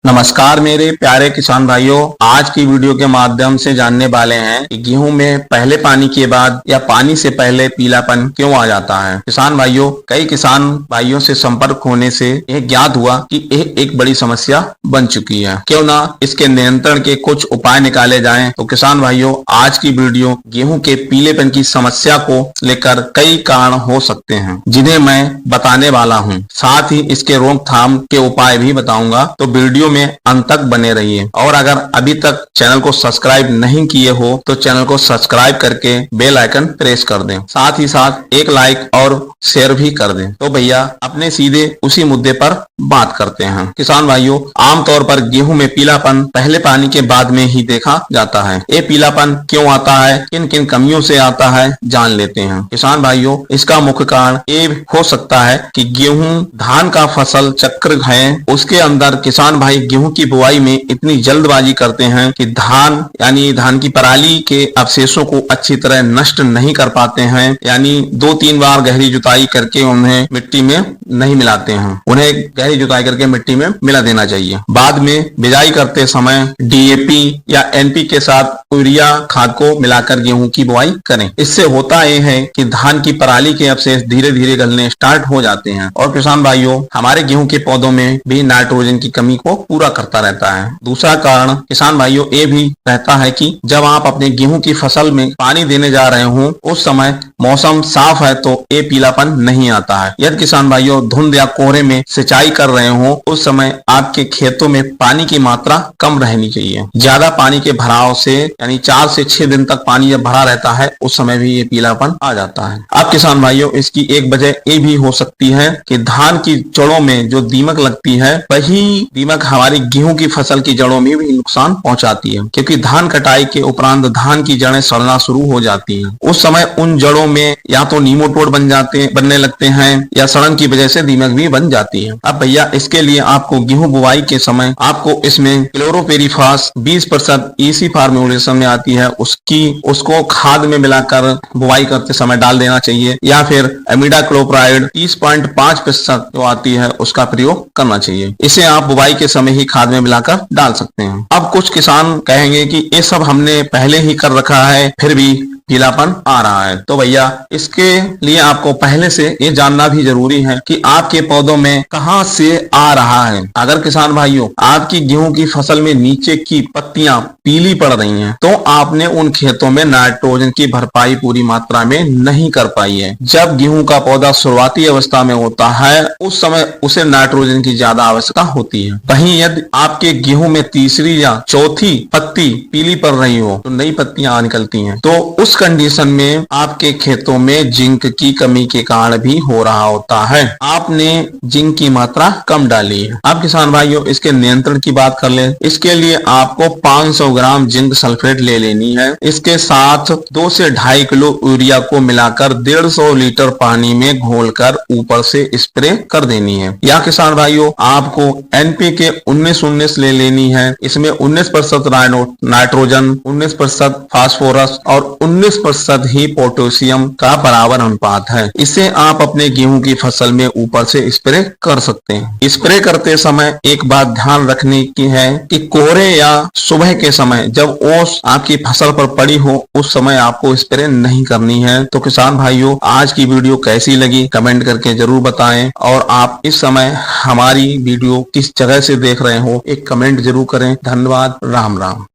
नमस्कार मेरे प्यारे किसान भाइयों। आज की वीडियो के माध्यम से जानने वाले हैं कि गेहूं में पहले पानी के बाद या पानी से पहले पीलापन क्यों आ जाता है। किसान भाइयों, कई किसान भाइयों से संपर्क होने से यह ज्ञात हुआ कि यह एक बड़ी समस्या बन चुकी है। क्यों ना इसके नियंत्रण के कुछ उपाय निकाले जाएं। तो किसान भाइयों, आज की वीडियो गेहूं के पीलेपन की समस्या को लेकर कई कारण हो सकते हैं जिन्हें मैं बताने वाला हूँ। साथ ही इसके रोकथाम के उपाय भी बताऊंगा। तो वीडियो में अंत तक बने रहिए और अगर अभी तक चैनल को सब्सक्राइब नहीं किए हो तो चैनल को सब्सक्राइब करके बेल आइकन प्रेस कर दें। साथ ही साथ एक लाइक और शेयर भी कर दें। तो भैया अपने सीधे उसी मुद्दे पर बात करते हैं। किसान भाइयों, आमतौर पर गेहूं में पीलापन पहले पानी के बाद में ही देखा जाता है। ये पीलापन क्यों आता है, किन किन कमियों से आता है, जान लेते हैं। किसान भाइयों, इसका मुख्य कारण ये हो सकता है कि गेहूं धान का फसल चक्र है, उसके अंदर किसान भाई गेहूं की बुआई में इतनी जल्दबाजी करते हैं कि धान यानी धान की पराली के अवशेषों को अच्छी तरह नष्ट नहीं कर पाते हैं। यानी 2-3 बार गहरी जुताई करके उन्हें मिट्टी में नहीं मिलाते हैं। उन्हें गहरी जुताई करके मिट्टी में मिला देना चाहिए। बाद में बिजाई करते समय डीएपी या एनपी के साथ यूरिया खाद को मिलाकर गेहूं की बुआई करें। इससे होता यह है कि धान की पराली के अवशेष धीरे धीरे गलने स्टार्ट हो जाते हैं और किसान भाइयों, हमारे गेहूं के पौधों में भी नाइट्रोजन की कमी को पूरा करता रहता है। दूसरा कारण किसान भाइयों ये भी रहता है कि जब आप अपने गेहूं की फसल में पानी देने जा रहे हो उस समय मौसम साफ है तो ये पीलापन नहीं आता है। यदि किसान भाइयों धुंध या कोहरे में सिंचाई कर रहे हो उस समय आपके खेतों में पानी की मात्रा कम रहनी चाहिए। ज्यादा पानी के भराव से यानी 4 से 6 दिन तक पानी जब भरा रहता है उस समय भी ये पीलापन आ जाता है। अब किसान भाइयों, इसकी एक वजह ये भी हो सकती है कि धान की जड़ों में जो दीमक लगती है वही दीमक हमारी गेहूं की फसल की जड़ों में भी नुकसान पहुंचाती है, क्योंकि धान कटाई के उपरांत धान की जड़ें सड़ना शुरू हो जाती हैं। उस समय उन जड़ों में या तो नीमोटोड बनने लगते हैं या सड़न की वजह से दीमक भी बन जाती है। अब भैया, इसके लिए आपको गेहूं बुआई के समय आपको इसमें क्लोरोपेरिफास 20% ईसी फार्मूलेशन में आती है, उसको खाद में मिलाकर बुआई करते समय डाल देना चाहिए, या फिर एमिडाक्लोप्राइड 30.5% जो आती है उसका प्रयोग करना चाहिए। इसे आप बुआई के समय ही खाद में मिलाकर डाल सकते हैं। अब कुछ किसान कहेंगे कि ये सब हमने पहले ही कर रखा है फिर भी पीलापन आ रहा है। तो भैया, इसके लिए आपको पहले से ये जानना भी जरूरी है कि आपके पौधों में कहां से आ रहा है। अगर किसान भाइयों आपकी गेहूं की फसल में नीचे की पत्तियां पीली पड़ रही हैं तो आपने उन खेतों में नाइट्रोजन की भरपाई पूरी मात्रा में नहीं कर पाई है। जब गेहूं का पौधा शुरुआती अवस्था में होता है उस समय उसे नाइट्रोजन की ज्यादा आवश्यकता होती है। वहीं यदि आपके गेहूं में तीसरी या चौथी पत्ती पीली पड़ रही हो तो नई पत्तियां निकलती हैं, तो उस कंडीशन में आपके खेतों में जिंक की कमी के कारण भी हो रहा होता है। आपने जिंक की मात्रा कम डाली है। अब किसान भाइयों, इसके नियंत्रण की बात कर लें। इसके लिए आपको 500 ग्राम जिंक सल्फेट ले लेनी है। इसके साथ 2 से 2.5 किलो यूरिया को मिलाकर 150 लीटर पानी में घोलकर ऊपर से स्प्रे कर देनी है। या किसान भाइयों, आपको एनपीके 19-19 ले लेनी है। इसमें 19% नाइट्रोजन, 19% फास्फोरस और 19% ही पोटेशियम का बराबर अनुपात है। इसे आप अपने गेहूं की फसल में ऊपर से स्प्रे कर सकते हैं। स्प्रे करते समय एक बात ध्यान रखने की है कि कोहरे या सुबह के समय जब ओस आपकी फसल पर पड़ी हो उस समय आपको स्प्रे नहीं करनी है। तो किसान भाइयों, आज की वीडियो कैसी लगी कमेंट करके जरूर बताएं और आप इस समय हमारी वीडियो किस जगह से देख रहे हो एक कमेंट जरूर करें। धन्यवाद। राम राम।